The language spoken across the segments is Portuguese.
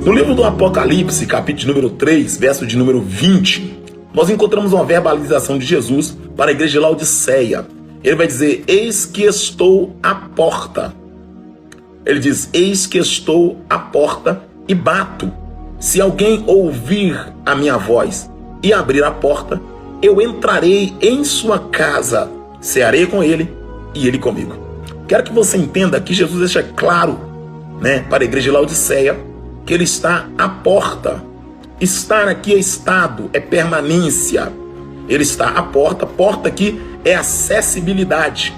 No livro do Apocalipse, capítulo número 3, verso de número 20, nós encontramos uma verbalização de Jesus para a igreja de Laodiceia. Ele vai dizer: eis que estou à porta. Ele diz: eis que estou à porta e bato. Se alguém ouvir a minha voz e abrir a porta, eu entrarei em sua casa, cearei com ele e ele comigo. Quero que você entenda que Jesus deixa claro, para a igreja de Laodiceia, que ele está à porta. Estar aqui é estado, é permanência. Ele está à porta. Porta aqui é acessibilidade.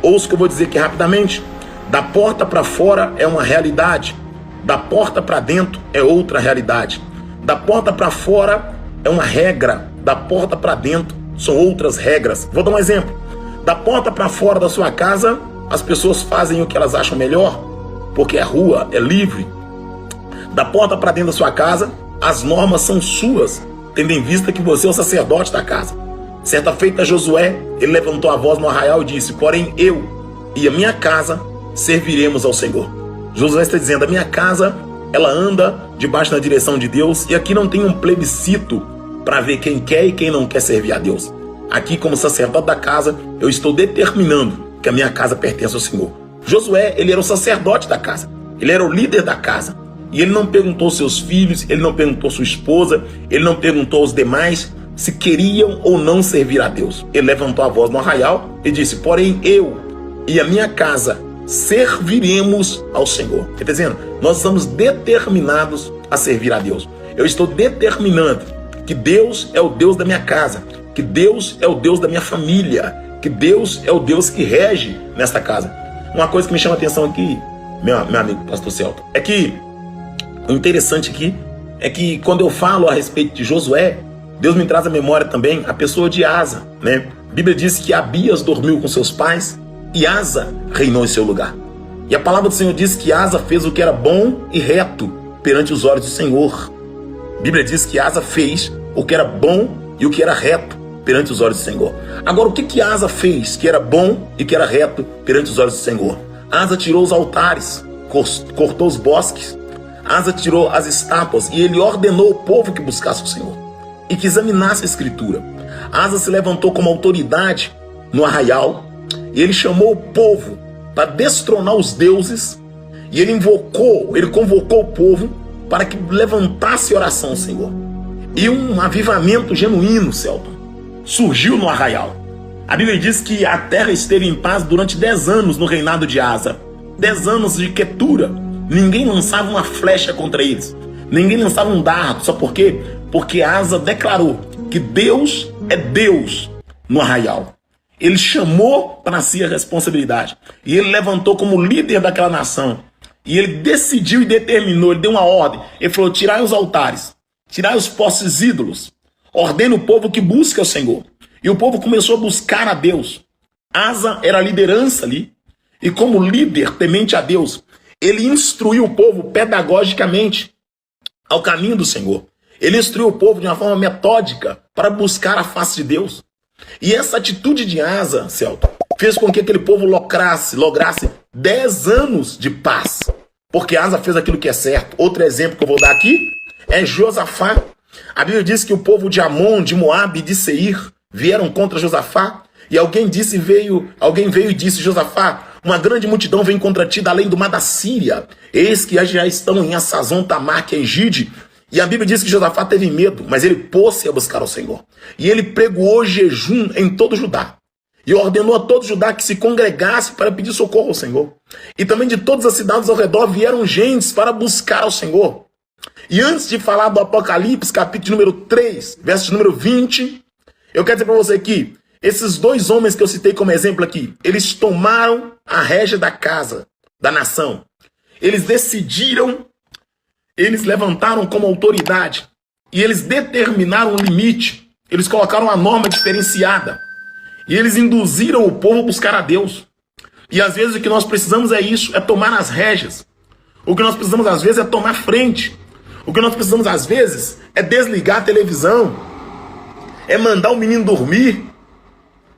Ouça o que eu vou dizer aqui rapidamente. Da porta para fora é uma realidade. Da porta para dentro é outra realidade. Da porta para fora é uma regra. Da porta para dentro são outras regras. Vou dar um exemplo. Da porta para fora da sua casa, as pessoas fazem o que elas acham melhor, porque é rua, é livre. Da porta para dentro da sua casa, as normas são suas, tendo em vista que você é o sacerdote da casa. Certa feita, Josué, ele levantou a voz no arraial e disse: porém eu e a minha casa serviremos ao Senhor. Josué está dizendo: a minha casa, ela anda debaixo da direção de Deus, e aqui não tem um plebiscito para ver quem quer e quem não quer servir a Deus. Aqui, como sacerdote da casa, eu estou determinando que a minha casa pertence ao Senhor. Josué, ele era o sacerdote da casa, ele era o líder da casa. E ele não perguntou seus filhos, ele não perguntou sua esposa, ele não perguntou aos demais se queriam ou não servir a Deus. Ele levantou a voz no arraial e disse: porém eu e a minha casa serviremos ao Senhor. Ele está dizendo: nós estamos determinados a servir a Deus. Eu estou determinando que Deus é o Deus da minha casa, que Deus é o Deus da minha família, que Deus é o Deus que rege nesta casa. Uma coisa que me chama a atenção aqui, meu amigo pastor Celton, é que o interessante aqui é que quando eu falo a respeito de Josué, Deus me traz à memória também a pessoa de Asa, A Bíblia diz que Abias dormiu com seus pais e Asa reinou em seu lugar. E a palavra do Senhor diz que Asa fez o que era bom e reto perante os olhos do Senhor. A Bíblia diz que Asa fez o que era bom e o que era reto perante os olhos do Senhor. Agora, o que Asa fez que era bom e que era reto perante os olhos do Senhor? Asa tirou os altares, cortou os bosques, Asa tirou as estátuas e ele ordenou o povo que buscasse o Senhor e que examinasse a Escritura. Asa se levantou como autoridade no arraial e ele chamou o povo para destronar os deuses e ele convocou o povo para que levantasse oração ao Senhor. E um avivamento genuíno, Celton, surgiu no arraial. A Bíblia diz que a terra esteve em paz durante 10 anos no reinado de Asa. 10 anos de quietura. Ninguém lançava uma flecha contra eles. Ninguém lançava um dardo. Sabe por quê? Porque Asa declarou que Deus é Deus no arraial. Ele chamou para si a responsabilidade. E ele levantou como líder daquela nação. E ele decidiu e determinou, ele deu uma ordem. Ele falou: tirai os altares, tirai os postes ídolos. Ordena o povo que busque o Senhor. E o povo começou a buscar a Deus. Asa era a liderança ali. E como líder temente a Deus, ele instruiu o povo pedagogicamente ao caminho do Senhor. Ele instruiu o povo de uma forma metódica para buscar a face de Deus. E essa atitude de Asa, Celton, fez com que aquele povo lograsse 10 anos de paz. Porque Asa fez aquilo que é certo. Outro exemplo que eu vou dar aqui é Josafá. A Bíblia diz que o povo de Amon, de Moabe e de Seir vieram contra Josafá. E alguém veio e disse: Josafá, uma grande multidão vem contra ti da além do mar da Síria. Eis que já estão em Assazon, Tamar, que é Engide. E a Bíblia diz que Josafá teve medo, mas ele pôs-se a buscar ao Senhor. E ele pregoou jejum em todo Judá. E ordenou a todo Judá que se congregasse para pedir socorro ao Senhor. E também de todas as cidades ao redor vieram gentes para buscar ao Senhor. E antes de falar do Apocalipse, capítulo número 3, verso número 20, eu quero dizer para você que esses dois homens que eu citei como exemplo aqui, eles tomaram a rédea da casa, da nação. Eles decidiram, eles levantaram como autoridade e eles determinaram um limite. Eles colocaram uma norma diferenciada e eles induziram o povo a buscar a Deus. E às vezes o que nós precisamos é isso, é tomar as rédeas. O que nós precisamos às vezes é tomar frente. O que nós precisamos às vezes é desligar a televisão, é mandar o menino dormir.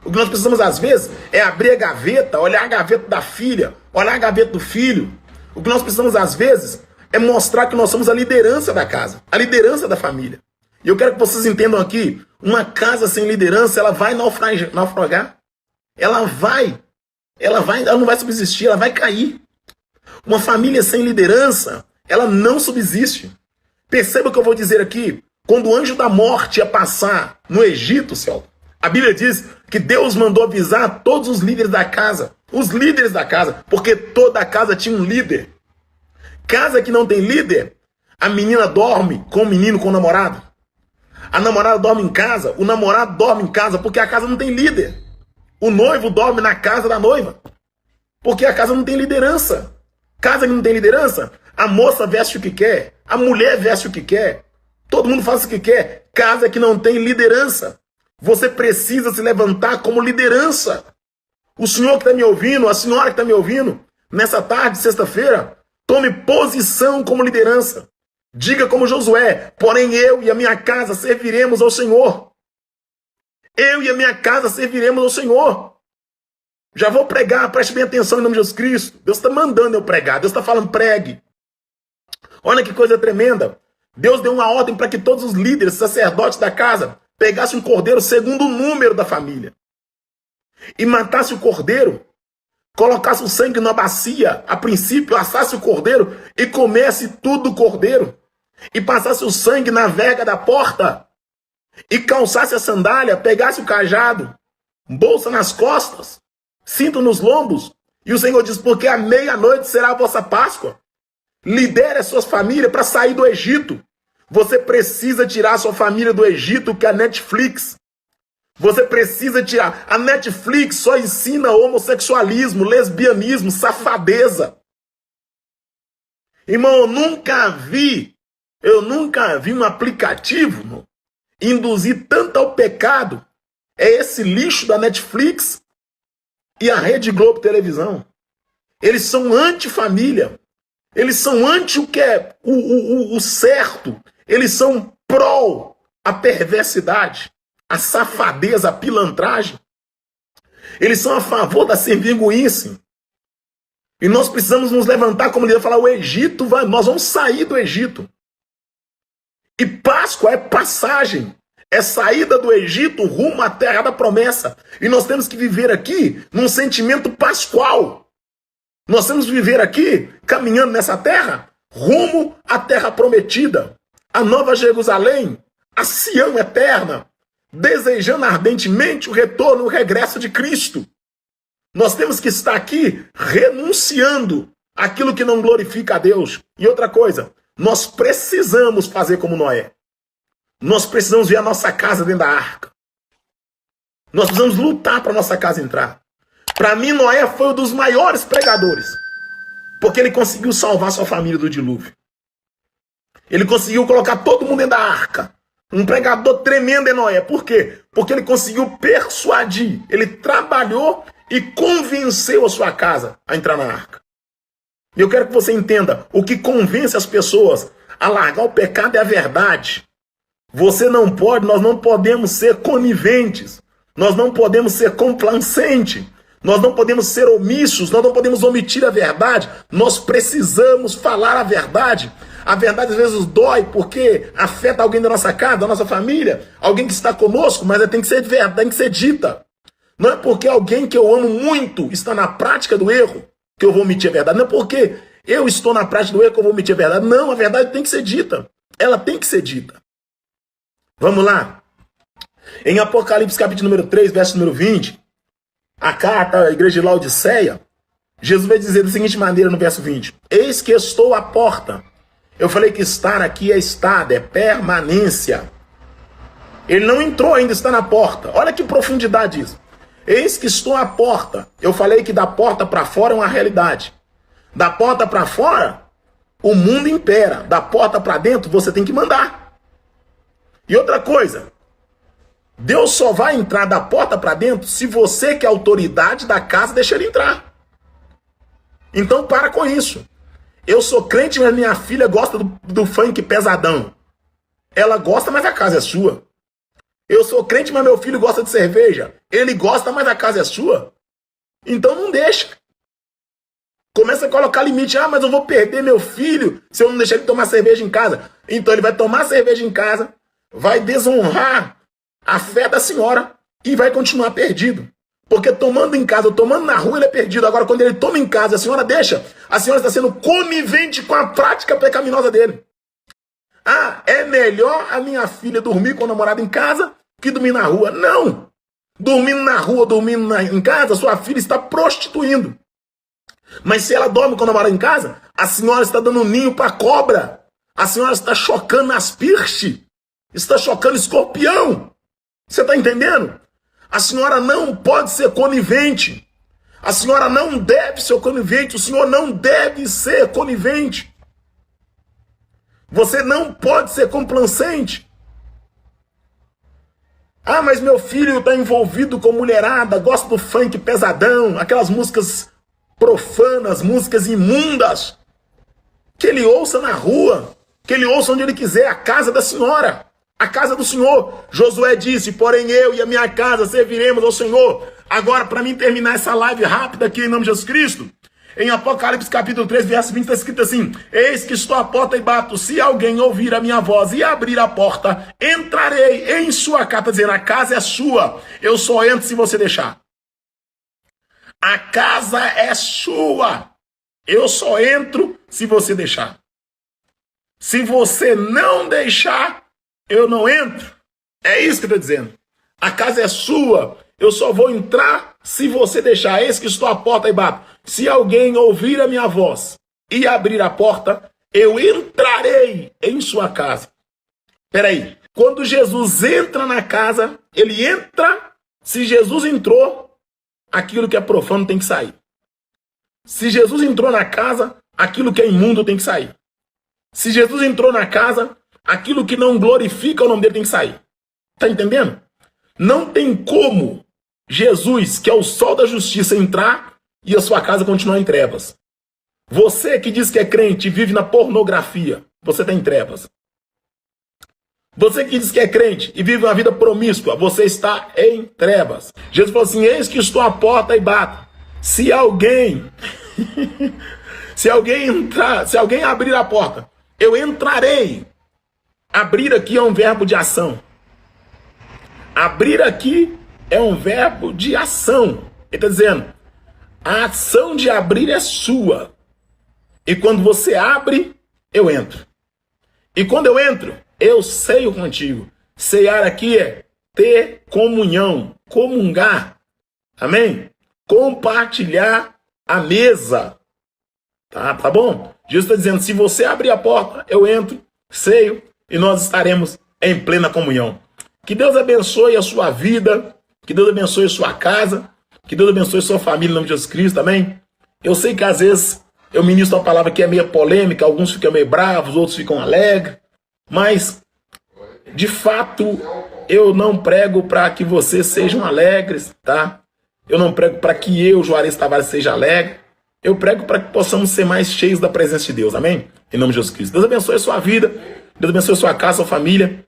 O que nós precisamos às vezes é abrir a gaveta, olhar a gaveta da filha, olhar a gaveta do filho. O que nós precisamos às vezes é mostrar que nós somos a liderança da casa, a liderança da família. E eu quero que vocês entendam aqui, uma casa sem liderança, ela vai naufragar. Ela não vai subsistir, ela vai cair. Uma família sem liderança, ela não subsiste. Perceba o que eu vou dizer aqui. Quando o anjo da morte ia passar no Egito, céu, a Bíblia diz que Deus mandou avisar todos os líderes da casa. Os líderes da casa, porque toda a casa tinha um líder. Casa que não tem líder, a menina dorme com o menino, com o namorado. A namorada dorme em casa, o namorado dorme em casa, porque a casa não tem líder. O noivo dorme na casa da noiva, porque a casa não tem liderança. Casa que não tem liderança, a moça veste o que quer, a mulher veste o que quer, todo mundo faz o que quer. Casa que não tem liderança, você precisa se levantar como liderança. O senhor que está me ouvindo, a senhora que está me ouvindo, nessa tarde, sexta-feira, tome posição como liderança. Diga como Josué, porém eu e a minha casa serviremos ao Senhor. Eu e a minha casa serviremos ao Senhor. Já vou pregar, preste bem atenção em nome de Jesus Cristo. Deus está mandando eu pregar, Deus está falando pregue. Olha que coisa tremenda. Deus deu uma ordem para que todos os líderes, sacerdotes da casa, pegassem um cordeiro segundo o número da família. E matasse o cordeiro, colocasse o sangue na bacia, a princípio assasse o cordeiro e comesse tudo o cordeiro. E passasse o sangue na verga da porta, e calçasse a sandália, pegasse o cajado, bolsa nas costas, cinto nos lombos. E o Senhor diz, porque à meia-noite será a vossa Páscoa. Lidere as suas famílias para sair do Egito. Você precisa tirar a sua família do Egito, que é a Netflix. Você precisa tirar. A Netflix só ensina homossexualismo, lesbianismo, safadeza. Irmão, eu nunca vi um aplicativo, irmão, induzir tanto ao pecado. É esse lixo da Netflix e a Rede Globo Televisão. Eles são anti-família. Eles são anti o que é o certo. Eles são pró a perversidade, a safadeza, a pilantragem. Eles são a favor da sem-vergonhice. E nós precisamos nos levantar como líder e falar, o Egito nós vamos sair do Egito. E Páscoa é passagem, é saída do Egito rumo à terra da promessa. E nós temos que viver aqui num sentimento pascual. Nós temos que viver aqui, caminhando nessa terra, rumo à terra prometida, a nova Jerusalém, a Sião eterna, desejando ardentemente o retorno, o regresso de Cristo. Nós temos que estar aqui renunciando aquilo que não glorifica a Deus. E outra coisa, nós precisamos fazer como Noé. Nós precisamos ver a nossa casa dentro da arca. Nós precisamos lutar para a nossa casa entrar. Para mim, Noé foi um dos maiores pregadores. Porque ele conseguiu salvar sua família do dilúvio. Ele conseguiu colocar todo mundo dentro da arca. Um pregador tremendo é Noé. Por quê? Porque ele conseguiu persuadir. Ele trabalhou e convenceu a sua casa a entrar na arca. E eu quero que você entenda, o que convence as pessoas a largar o pecado é a verdade. Nós não podemos ser coniventes, nós não podemos ser complacentes, nós não podemos ser omissos, nós não podemos omitir a verdade, nós precisamos falar a verdade. A verdade às vezes dói porque afeta alguém da nossa casa, da nossa família, alguém que está conosco, mas tem que ser verdade, tem que ser dita. Não é porque alguém que eu amo muito está na prática do erro que eu vou omitir a verdade. Não é porque eu estou na prática do erro que eu vou omitir a verdade. Não, a verdade tem que ser dita. Ela tem que ser dita. Vamos lá. Em Apocalipse capítulo número 3, verso número 20, a carta à igreja de Laodiceia, Jesus vai dizer da seguinte maneira no verso 20. Eis que estou à porta. Eu falei que estar aqui é estado, é permanência. Ele não entrou ainda, está na porta. Olha que profundidade isso. Eis que estou à porta. Eu falei que da porta para fora é uma realidade. Da porta para fora, o mundo impera. Da porta para dentro, você tem que mandar. E outra coisa, Deus só vai entrar da porta para dentro se você, que é a autoridade da casa, deixa ele entrar. Então para com isso. Eu sou crente, mas minha filha gosta do funk pesadão. Ela gosta, mas a casa é sua. Eu sou crente, mas meu filho gosta de cerveja. Ele gosta, mas a casa é sua. Então não deixa. Começa a colocar limite. Ah, mas eu vou perder meu filho se eu não deixar ele tomar cerveja em casa. Então ele vai tomar cerveja em casa, vai desonrar a fé da senhora e vai continuar perdido. Porque tomando em casa, tomando na rua, ele é perdido. Agora, quando ele toma em casa, a senhora deixa, a senhora está sendo conivente com a prática pecaminosa dele. Ah, é melhor a minha filha dormir com o namorado em casa que dormir na rua. Não! Dormindo na rua, dormindo em casa, sua filha está prostituindo. Mas se ela dorme com o namorado em casa, a senhora está dando ninho para cobra. A senhora está chocando as pirches. Está chocando escorpião. Você está entendendo? A senhora não pode ser conivente. A senhora não deve ser conivente. O senhor não deve ser conivente. Você não pode ser complacente. Ah, mas meu filho está envolvido com mulherada, gosta do funk pesadão, aquelas músicas profanas, músicas imundas. Que ele ouça na rua, que ele ouça onde ele quiser, a casa da senhora, a casa do Senhor. Josué disse, porém eu e a minha casa serviremos ao Senhor. Agora, para mim terminar essa live rápida aqui em nome de Jesus Cristo, em Apocalipse capítulo 3, verso 20, está escrito assim, eis que estou à porta e bato, se alguém ouvir a minha voz e abrir a porta, entrarei em sua casa. Está dizendo, a casa é sua, eu só entro se você deixar. A casa é sua, eu só entro se você deixar. Se você não deixar, eu não entro. É isso que eu estou dizendo. A casa é sua, eu só vou entrar se você deixar. Eis que estou à porta e bato. Se alguém ouvir a minha voz e abrir a porta, eu entrarei em sua casa. Peraí, quando Jesus entra na casa, ele entra, se Jesus entrou, aquilo que é profano tem que sair. Se Jesus entrou na casa, aquilo que é imundo tem que sair. Se Jesus entrou na casa, aquilo que não glorifica o nome dele tem que sair. Tá entendendo? Não tem como Jesus, que é o sol da justiça, entrar e a sua casa continuar em trevas. Você que diz que é crente e vive na pornografia, você está em trevas. Você que diz que é crente e vive uma vida promíscua, você está em trevas. Jesus falou assim, eis que estou à porta e bato. Se alguém entrar, se alguém abrir a porta, eu entrarei. Abrir aqui é um verbo de ação. Abrir aqui é um verbo de ação. Ele está dizendo, a ação de abrir é sua. E quando você abre, eu entro. E quando eu entro, eu ceio contigo. Ceiar aqui é ter comunhão, comungar. Amém? Compartilhar a mesa. Tá bom? Jesus está dizendo, se você abrir a porta, eu entro, ceio e nós estaremos em plena comunhão. Que Deus abençoe a sua vida, que Deus abençoe a sua casa, que Deus abençoe a sua família em nome de Jesus Cristo, amém? Eu sei que às vezes eu ministro uma palavra que é meio polêmica, alguns ficam meio bravos, outros ficam alegres, mas de fato eu não prego para que vocês sejam alegres, tá? Eu não prego para que eu, Juarez Tavares, seja alegre. Eu prego para que possamos ser mais cheios da presença de Deus, amém? Em nome de Jesus Cristo. Deus abençoe a sua vida, Deus abençoe a sua casa, a sua família.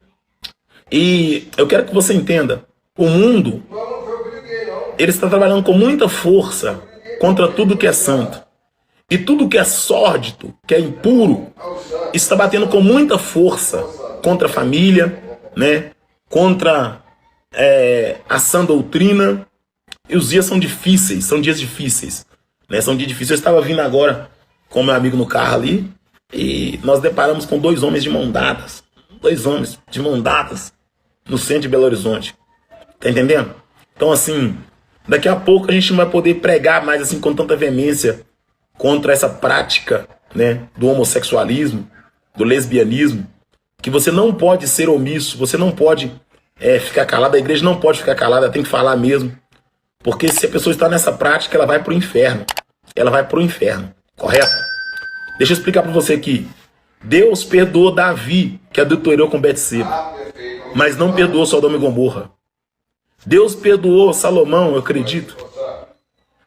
E eu quero que você entenda, o mundo, ele está trabalhando com muita força contra tudo que é santo. E tudo que é sórdido, que é impuro, está batendo com muita força contra a família, né? Contra a sã doutrina. E os dias são difíceis, são dias difíceis. Né? São dias difíceis. Eu estava vindo agora com meu amigo no carro ali e nós deparamos com 2 homens de mão dadas. 2 homens de mão dadas no centro de Belo Horizonte. Tá entendendo? Então, assim, daqui a pouco a gente não vai poder pregar mais assim com tanta veemência contra essa prática, né, do homossexualismo, do lesbianismo, que você não pode ser omisso, você não pode ficar calado, a igreja não pode ficar calada, tem que falar mesmo. Porque se a pessoa está nessa prática, ela vai para o inferno. Ela vai para o inferno, correto? Deixa eu explicar para você aqui. Deus perdoou Davi, que adulterou com Betseba, mas não perdoou Sodoma e Gomorra. Deus perdoou Salomão, eu acredito.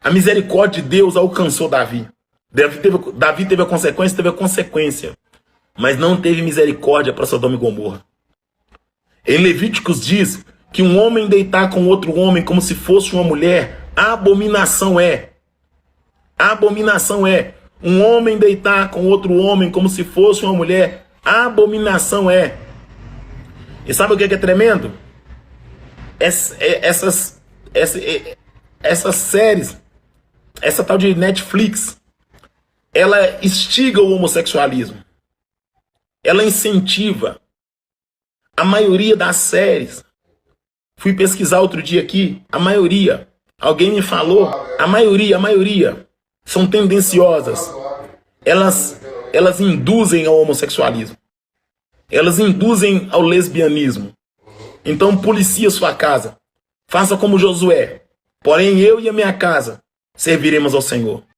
A misericórdia de Deus alcançou Davi. Davi teve a consequência, mas não teve misericórdia para Sodoma e Gomorra. Em Levíticos diz que um homem deitar com outro homem como se fosse uma mulher, abominação é. Abominação é. Um homem deitar com outro homem como se fosse uma mulher. Abominação é. E sabe o que é tremendo? Essas séries, essa tal de Netflix, ela instiga o homossexualismo. Ela incentiva. A maioria das séries, fui pesquisar outro dia aqui, a maioria, alguém me falou, a maioria são tendenciosas. Elas induzem ao homossexualismo. Elas induzem ao lesbianismo. Então policia sua casa. Faça como Josué. Porém eu e a minha casa serviremos ao Senhor.